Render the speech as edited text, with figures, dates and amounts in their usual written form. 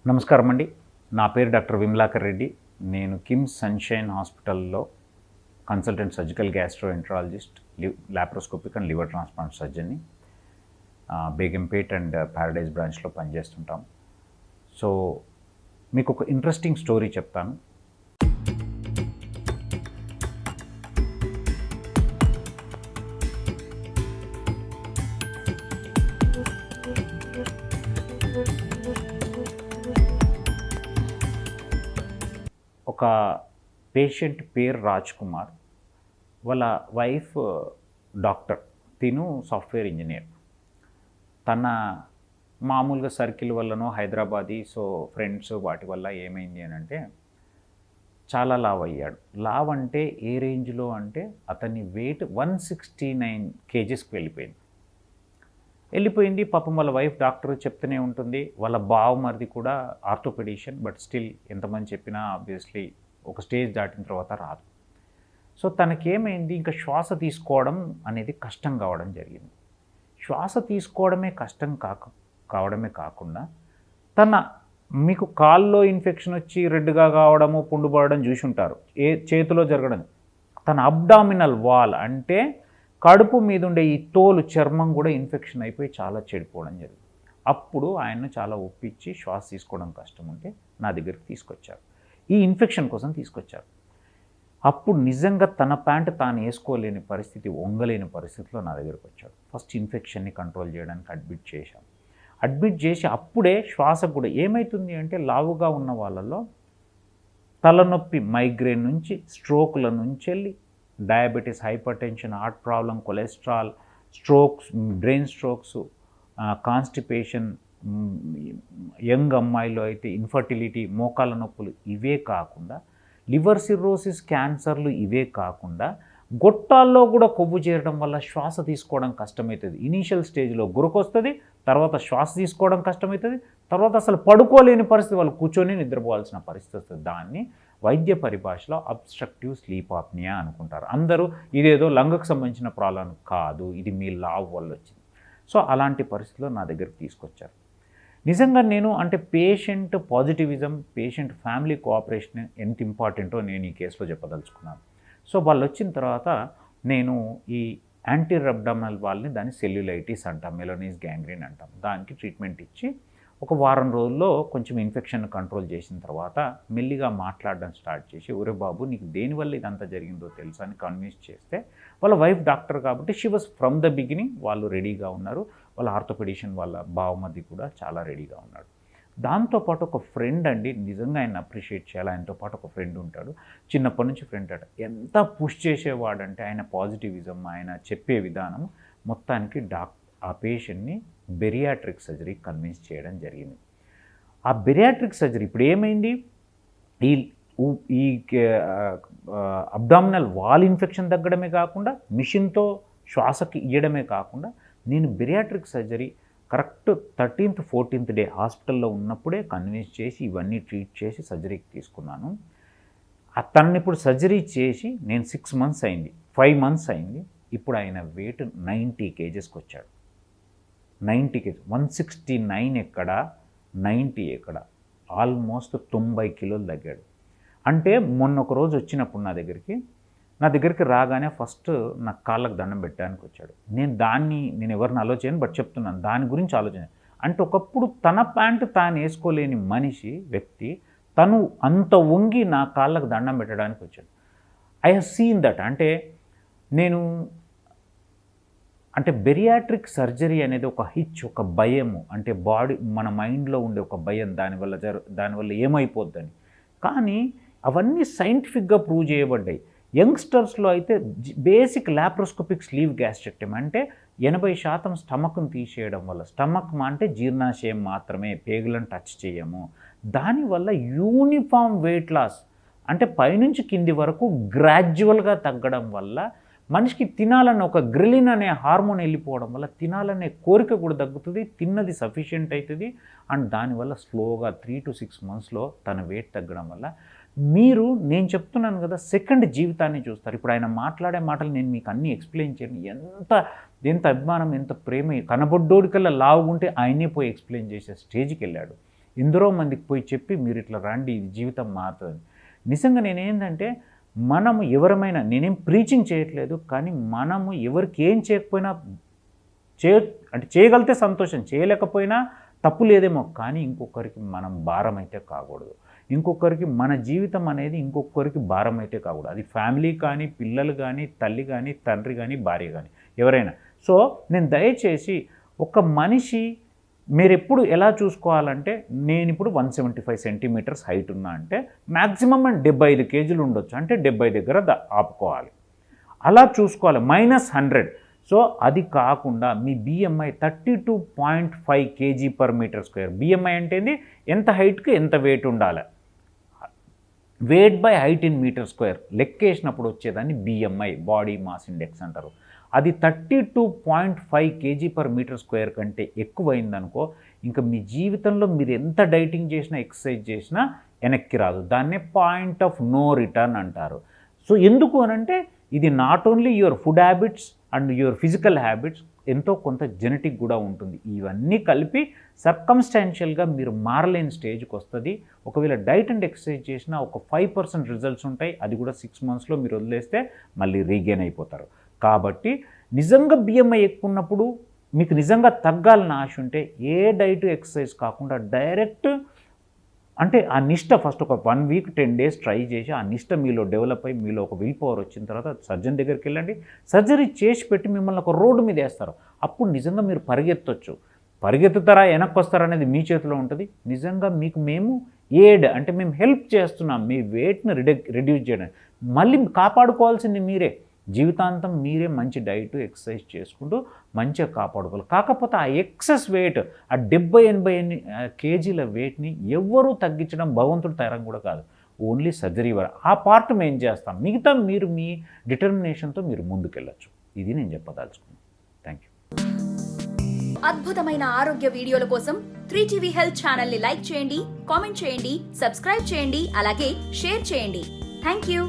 నమస్కారం అండి. నా పేరు డాక్టర్ విమలాకర్ రెడ్డి. నేను కిమ్స్ సన్‌షైన్ హాస్పిటల్‌లో consultant surgical gastroenterologist, laparoscopic and liver transplant సర్జన్‌ని. బేగంపేట్ అండ్ పారడైజ్ బ్రాంచ్‌లో పనిచేస్తుంటాం. సో మీకు ఒక ఇంట్రెస్టింగ్ స్టోరీ చెప్తాను. ఒక పేషెంట్ పేరు రాజ్ కుమార్. వాళ్ళ వైఫ్ డాక్టర్, తిను సాఫ్ట్వేర్ ఇంజనీర్. తన మామూలుగా సర్కిల్ వల్లనో హైదరాబాదీ ఫ్రెండ్స్ వాటి వల్ల ఏమైంది అని అంటే చాలా లావ్ అయ్యాడు. లావ్ అంటే ఏ రేంజ్లో అంటే అతని వెయిట్ 169 కేజీస్కి వెళ్ళిపోయింది. పాపం వాళ్ళ వైఫ్ డాక్టర్ చెప్తూనే ఉంటుంది. వాళ్ళ బావమరిది కూడా ఆర్థోపెడిషియన్. బట్ స్టిల్ ఎంతమంది చెప్పినా ఆబ్వియస్లీ ఒక స్టేజ్ దాటిన తర్వాత రాదు. సో తనకేమైంది, ఇంకా శ్వాస తీసుకోవడం అనేది కష్టం కావడం జరిగింది. శ్వాస తీసుకోవడమే కష్టం కావడమే కాకుండా మీకు కాల్లో ఇన్ఫెక్షన్ వచ్చి రెడ్గా కావడము, పుండు పడడం చూసి ఉంటారు. చేతిలో జరగడం. తన అబ్డామినల్ వాల్ అంటే కడుపు మీద ఉండే ఈ తోలు చర్మం కూడా ఇన్ఫెక్షన్ అయిపోయి చాలా చెడిపోవడం జరిగింది. అప్పుడు ఆయన్ను చాలా ఒప్పించి శ్వాస తీసుకోవడం కష్టం ఉంటే నా దగ్గరికి తీసుకొచ్చారు. ఈ ఇన్ఫెక్షన్ కోసం తీసుకొచ్చారు. అప్పుడు నిజంగా తన ప్యాంట్ తాను వేసుకోలేని పరిస్థితి, వంగలేని పరిస్థితిలో నా దగ్గరికి వచ్చాడు. ఫస్ట్ ఇన్ఫెక్షన్ని కంట్రోల్ చేయడానికి అడ్మిట్ చేసి అప్పుడే శ్వాసకు కూడా ఏమవుతుంది అంటే, లావుగా ఉన్న వాళ్ళలో తలనొప్పి, మైగ్రేన్ నుంచి, స్ట్రోక్ల నుంచి వెళ్ళి diabetes, hyper tension, heart problem, cholesterol, strokes, brain strokes, constipation, young అమ్మాయిలో అయితే ఇన్ఫర్టిలిటీ, మోకాళ్ళ నొప్పులు, ఇవే కాకుండా లివర్ సిర్రోసిస్, క్యాన్సర్లు, ఇవే కాకుండా గొట్టాల్లో కూడా కొవ్వు చేరడం వల్ల శ్వాస తీసుకోవడం కష్టమవుతుంది. ఇనీషియల్ స్టేజ్లో గురకొస్తుంది, తర్వాత శ్వాస తీసుకోవడం కష్టమవుతుంది, తర్వాత అసలు పడుకోలేని పరిస్థితి, వాళ్ళు కూర్చొని నిద్రపోవాల్సిన పరిస్థితి వస్తుంది. దాన్ని వైద్య పరిభాషలో అబ్స్ట్రక్టివ్ స్లీప్ ఆప్నియా అనుకుంటారు. అందరూ ఇదేదో లంగ్కి సంబంధించిన ప్రాబ్లం కాదు, ఇది మీ లావ్ వల్ల వచ్చింది. సో అలాంటి పరిస్థితిలో నా దగ్గరికి తీసుకొచ్చారు. నిజంగా నేను అంటే patient positivism, patient family cooperation ఎంత ఇంపార్టెంటో నేను ఈ కేసులో చెప్పదలుచుకున్నాను. సో వాళ్ళు వచ్చిన తర్వాత నేను ఈ యాంటీర్ అబ్డామినల్ వాల్ని, దాన్ని సెల్యులైటిస్ అంటాం, మెలనీస్ గ్యాంగ్రీన్ అంటాం, దానికి ట్రీట్మెంట్ ఇచ్చి ఒక వారం రోజుల్లో కొంచెం ఇన్ఫెక్షన్ కంట్రోల్ చేసిన తర్వాత మెల్లిగా మాట్లాడడం స్టార్ట్ చేసి, ఒరే బాబు నీకు దేనివల్ల ఇదంతా జరిగిందో తెలుసా అని కన్విన్స్ చేస్తే, వాళ్ళ వైఫ్ డాక్టర్ కాబట్టి she was from the beginning వాళ్ళు రెడీగా ఉన్నారు. వాళ్ళ ఆర్థోపెడిషియన్ వాళ్ళ బావమరిది కూడా చాలా రెడీగా ఉన్నాడు. దాంతోపాటు ఒక ఫ్రెండ్ అండి, నిజంగా ఆయన అప్రిషియేట్ చేయాలి. ఆయనతో పాటు ఒక ఫ్రెండ్ ఉంటాడు, చిన్నప్పటి నుంచి ఫ్రెండ్ అట. ఎంత పుష్ చేసేవాడంటే ఆయన పాజిటివిజం, ఆయన చెప్పే విధానం మొత్తానికి ఆ పేషెంట్ని బెరియాట్రిక్ సర్జరీ కన్విన్స్ చేయడం జరిగింది. ఆ బెరియాట్రిక్ సర్జరీ ఇప్పుడు ఏమైంది, ఈ అబ్డామినల్ వాల్ ఇన్ఫెక్షన్ తగ్గడమే కాకుండా, మిషన్తో శ్వాసకి ఇవ్వడమే కాకుండా, నేను bariatric surgery correct 13th 14th day హాస్పిటల్లో ఉన్నప్పుడే కన్విన్స్ చేసి ఇవన్నీ ట్రీట్ చేసి సర్జరీకి తీసుకున్నాను. తనని ఇప్పుడు సర్జరీ చేసి నేను 6 months అయింది, 5 months అయింది. ఇప్పుడు ఆయన వెయిట్ 90 kgsకి వచ్చాడు. 90 kg, 169 ఎక్కడ, 90 ఎక్కడ, ఆల్మోస్ట్ 90 కిలోలు తగ్గాడు. అంటే మొన్న ఒక రోజు వచ్చినప్పుడు నా దగ్గరికి రాగానే ఫస్ట్ నా కాళ్ళకు దండం పెట్టడానికి వచ్చాడు. నేను ఎవరిని ఆలోచన బట్ చెప్తున్నాను, దాని గురించి ఆలోచన. అంటే ఒకప్పుడు తన ప్యాంటు తాను వేసుకోలేని వ్యక్తి తను అంత వంగి నా కాళ్ళకు దండం పెట్టడానికి వచ్చాడు. I have seen that. అంటే బెరియాట్రిక్ సర్జరీ అనేది ఒక ఒక భయము, అంటే మన మైండ్లో ఉండే ఒక భయం, దానివల్ల ఏమైపోద్దని. కానీ అవన్నీ సైంటిఫిక్గా ప్రూవ్ చేయబడ్డాయి. యంగ్స్టర్స్లో అయితే బేసిక్ లాప్రోస్కోపిక్ స్లీవ్ గ్యాస్ట్రెక్టమీ అంటే 80% స్టమక్ను తీసేయడం వల్ల, స్టమక్ అంటే జీర్ణాశయం మాత్రమే, పేగులను టచ్ చేయము, దానివల్ల యూనిఫామ్ వెయిట్ లాస్, అంటే పైనుంచి కింది వరకు గ్రాడ్యువల్గా తగ్గడం వల్ల మనిషికి తినాలన్న ఒక గ్రిలిన్ అనే హార్మోన్ వెళ్ళిపోవడం వల్ల తినాలనే కోరిక కూడా తగ్గుతుంది, తిన్నది సఫిషియెంట్ అవుతుంది. అండ్ దానివల్ల స్లోగా 3 to 6 monthsలో తన వెయిట్ తగ్గడం వల్ల నేను చెప్తున్నాను కదా, సెకండ్ జీవితాన్ని చూస్తారు. ఇప్పుడు ఆయన మాట్లాడే మాటలు నేను మీకు అన్నీ ఎక్స్ప్లెయిన్ చేయను. ఎంత అభిమానం, ఎంత ప్రేమ, కనబొడ్డోడికల్లా లావుగుంటే ఆయనే పోయి ఎక్స్ప్లెయిన్ చేసే స్టేజ్కి వెళ్ళాడు. ఎందరో మందికి పోయి చెప్పి మీరు ఇట్లా రండి, ఇది జీవితం మారుతుంది. నిజంగా నేనేంటంటే మనము ఎవరమైనా, నేనేం ప్రీచింగ్ చేయట్లేదు, కానీ మనము ఎవరికి ఏం చేయకపోయినా అంటే చేయగలిగితే సంతోషం, చేయలేకపోయినా తప్పు లేదేమో, కానీ ఇంకొకరికి మనం భారం అయితే కాకూడదు. ఇంకొకరికి మన జీవితం అనేది ఇంకొకరికి భారం అయితే కాకూడదు. అది ఫ్యామిలీ కానీ, పిల్లలు కానీ, తల్లి కానీ, తండ్రి కానీ, భార్య కానీ, ఎవరైనా. సో నేను దయచేసి ఒక మనిషి మీరు ఎప్పుడు ఎలా చూసుకోవాలంటే, నేను ఇప్పుడు 175 సెంటీమీటర్స్ హైట్ ఉన్నా అంటే మ్యాక్సిమం 75 కేజీలు ఉండొచ్చు, అంటే 70 దగ్గర ఆపుకోవాలి. అలా చూసుకోవాలి, -100. సో అది కాకుండా మీ BMI 32.5 kg/m². BMI అంటే ఎంత హైట్కి ఎంత వెయిట్ ఉండాలి, weight by height in m². లెక్కేసినప్పుడు వచ్చేదాన్ని BMI, బాడీ మాస్ ఇండెక్స్ అంటారు. అది 32.5 kg/m² కంటే ఎక్కువైందనుకో, ఇంకా మీ జీవితంలో మీరు ఎంత డైటింగ్ చేసినా, ఎక్సర్సైజ్ చేసినా వెనక్కి రాదు. దాన్నే పాయింట్ ఆఫ్ నో రిటర్న్ అంటారు. సో ఎందుకు అనంటే ఇది not only your food habits and your physical habits, ఎంతో కొంత జెనెటిక్ కూడా ఉంటుంది. ఇవన్నీ కలిపి సర్కమ్స్టాన్షియల్గా మీరు మారలేని స్టేజ్కి వస్తుంది. ఒకవేళ డైట్ అండ్ ఎక్సర్సైజ్ చేసినా ఒక 5% రిజల్ట్స్ ఉంటాయి. అది కూడా 6 monthsలో మీరు వదిలేస్తే మళ్ళీ రీగెయిన్ అయిపోతారు. కాబట్టి నిజంగా BMI ఎక్కువ ఉన్నప్పుడు, మీకు నిజంగా తగ్గాలని ఆశ ఉంటే ఏ డైట్ ఎక్సర్సైజ్ కాకుండా డైరెక్ట్ అంటే ఆ నిష్ట ఫస్ట్ ఒక 1 week 10 days ట్రై చేసి ఆ నిష్ట మీలో డెవలప్ అయ్యి మీలో ఒక విల్ పవర్ వచ్చిన తర్వాత సర్జన్ దగ్గరికి వెళ్ళండి. సర్జరీ చేసి పెట్టి మిమ్మల్ని ఒక రోడ్డు మీద వేస్తారు. అప్పుడు నిజంగా మీరు పరిగెత్తొచ్చు. పరిగెత్తుతారా, వెనక్కి వస్తారా అనేది మీ చేతిలో ఉంటుంది. నిజంగా మీకు మేము అంటే మేము హెల్ప్ చేస్తున్నాం మీ వెయిట్ని రిడ్యూస్ చేయడానికి. మళ్ళీ కాపాడుకోవాల్సింది మీరే. జీవితాంతం మీరే మంచి డైట్ ఎక్సర్సైజ్ చేసుకుంటూ మంచిగా కాపాడుకోవాలి. కాకపోతే ఆ ఎక్సెస్ వెయిట్, ఆ 70-80 కేజీల వెయిట్ని ఎవరూ తగ్గించడం భగవంతుడు తరం కూడా కాదు, ఓన్లీ సర్జరీ వరకు. ఆ పార్ట్ మేము చేస్తాం, మిగతా మీరు మీ డిటర్మినేషన్తో మీరు ముందుకెళ్ళచ్చు. ఇది నేను చెప్పదలుచుకున్నాను. Thank you. అద్భుతమైన ఆరోగ్య వీడియోల కోసం 3TV హెల్త్ ఛానల్ని లైక్ చేయండి, కామెంట్ చేయండి, సబ్స్క్రైబ్ చేయండి, అలాగే షేర్ చేయండి. Thank you.